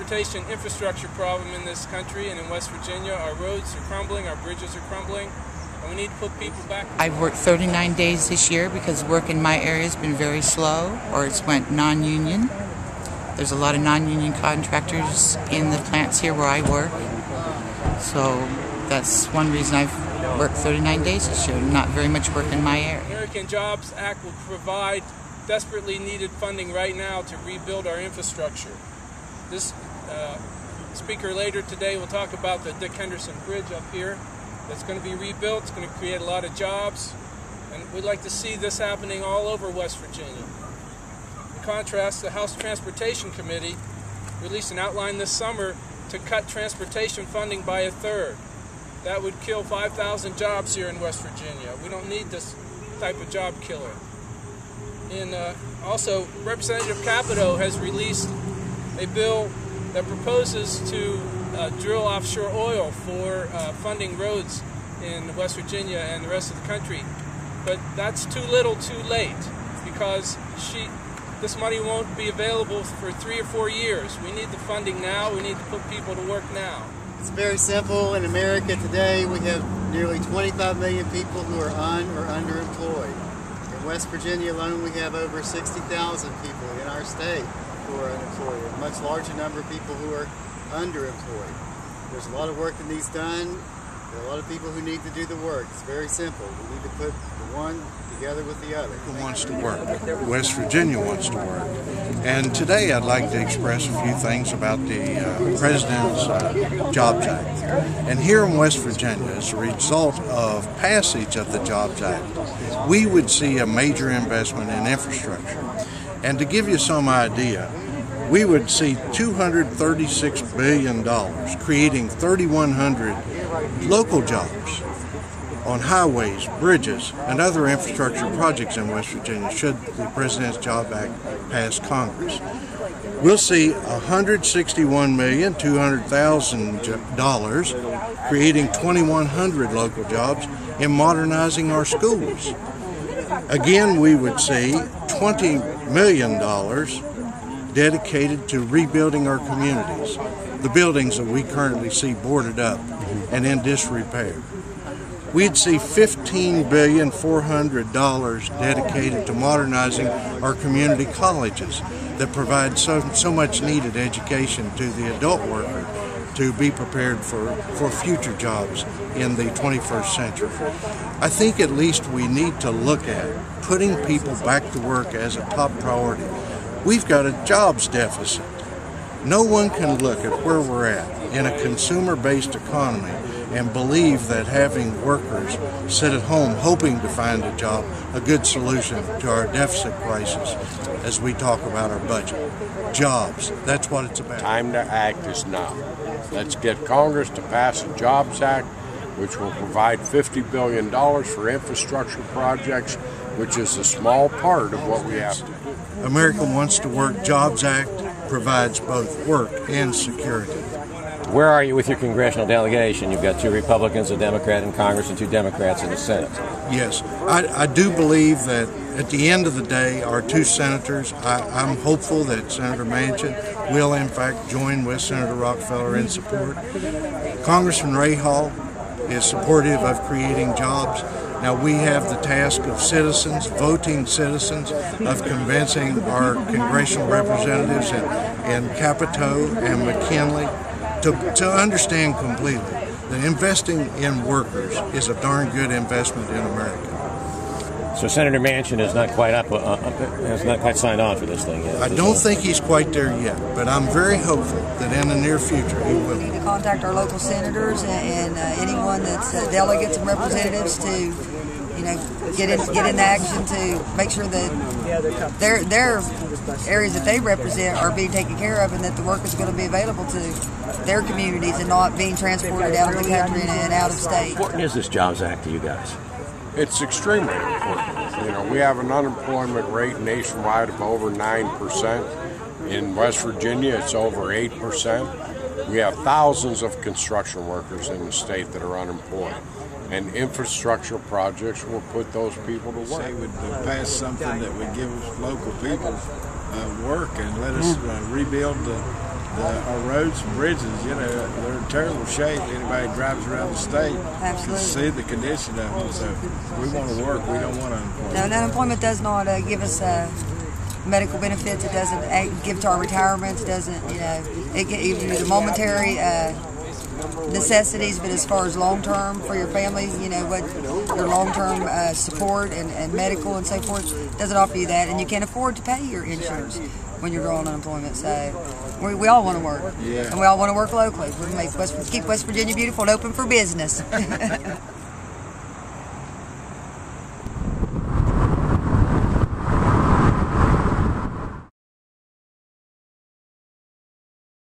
transportation infrastructure problem in this country and in West Virginia. Our roads are crumbling, our bridges are crumbling, and we need to put people back. I've worked 39 days this year because work in my area has been very slow, or it's went non-union. There's a lot of non-union contractors in the plants here where I work, so that's one reason I've worked 39 days this year. Not very much work in my area. The American Jobs Act will provide desperately needed funding right now to rebuild our infrastructure. This speaker later today will talk about the Dick Henderson Bridge up here that's going to be rebuilt. It's going to create a lot of jobs, and we'd like to see this happening all over West Virginia. In contrast, the House Transportation Committee released an outline this summer to cut transportation funding by 1/3. That would kill 5,000 jobs here in West Virginia. We don't need this type of job killer. Also, Representative Capito has released a bill that proposes to drill offshore oil for funding roads in West Virginia and the rest of the country. But that's too little too late, because this money won't be available for 3 or 4 years. We need the funding now. We need to put people to work now. It's very simple. In America today, we have nearly 25 million people who are or underemployed. In West Virginia alone, we have over 60,000 people in our state who are unemployed, a much larger number of people who are underemployed. There's a lot of work that needs done. There are a lot of people who need to do the work. It's very simple. We need to put the one together with the other. Who wants to work? West Virginia wants to work. And today I'd like to express a few things about the President's Jobs Act. And here in West Virginia, as a result of passage of the Jobs Act, we would see a major investment in infrastructure. And to give you some idea, we would see $236 billion, creating 3,100 local jobs on highways, bridges, and other infrastructure projects in West Virginia should the President's Job Act pass Congress. We'll see $161,200,000 creating 2,100 local jobs in modernizing our schools. Again, we would see $20 million dedicated to rebuilding our communities, the buildings that we currently see boarded up and in disrepair. We'd see $15,400,000 dedicated to modernizing our community colleges that provide so much needed education to the adult worker to be prepared for future jobs in the 21st century. I think at least we need to look at putting people back to work as a top priority. We've got a jobs deficit. No one can look at where we're at in a consumer-based economy and believe that having workers sit at home hoping to find a job, a good solution to our deficit crisis as we talk about our budget. Jobs, that's what it's about. Time to act is now. Let's get Congress to pass a Jobs Act, which will provide $50 billion for infrastructure projects, which is a small part of what we have to do. America Wants to Work Jobs Act provides both work and security. Where are you with your congressional delegation? You've got 2 Republicans, a Democrat in Congress, and 2 Democrats in the Senate. Yes, I do believe that at the end of the day, our 2 senators, I'm hopeful that Senator Manchin will in fact join with Senator Rockefeller in support. Congressman Rahal is supportive of creating jobs. Now we have the task of citizens, voting citizens, of convincing our congressional representatives in Capito and McKinley to understand completely that investing in workers is a darn good investment in America. So Senator Manchin is not quite has not quite signed on for this thing yet. I don't think he's quite there yet, but I'm very hopeful that in the near future he will. We need to contact our local senators and anyone that's delegates and representatives to, get in action to make sure that their areas that they represent are being taken care of, and that the work is going to be available to their communities and not being transported out of the country and out of state. How important is this Jobs Act to you guys? It's extremely important. We have an unemployment rate nationwide of over 9%. In West Virginia, it's over 8%. We have thousands of construction workers in the state that are unemployed. And infrastructure projects will put those people to work. They would pass something that would give local people work and let us rebuild the our roads and bridges, you know, they're in terrible shape. Anybody drives around the state can see the condition of them. So we want to work. We don't want unemployment. No, unemployment does not give us medical benefits. It doesn't give to our retirements. It doesn't, you know, it gives you the momentary necessities, but as far as long term for your family, you know, what your long term support and medical and so forth, doesn't offer you that, and you can't afford to pay your insurance when you're drawing unemployment. So we all want to work, and we all want to work locally. We make keep West Virginia beautiful and open for business.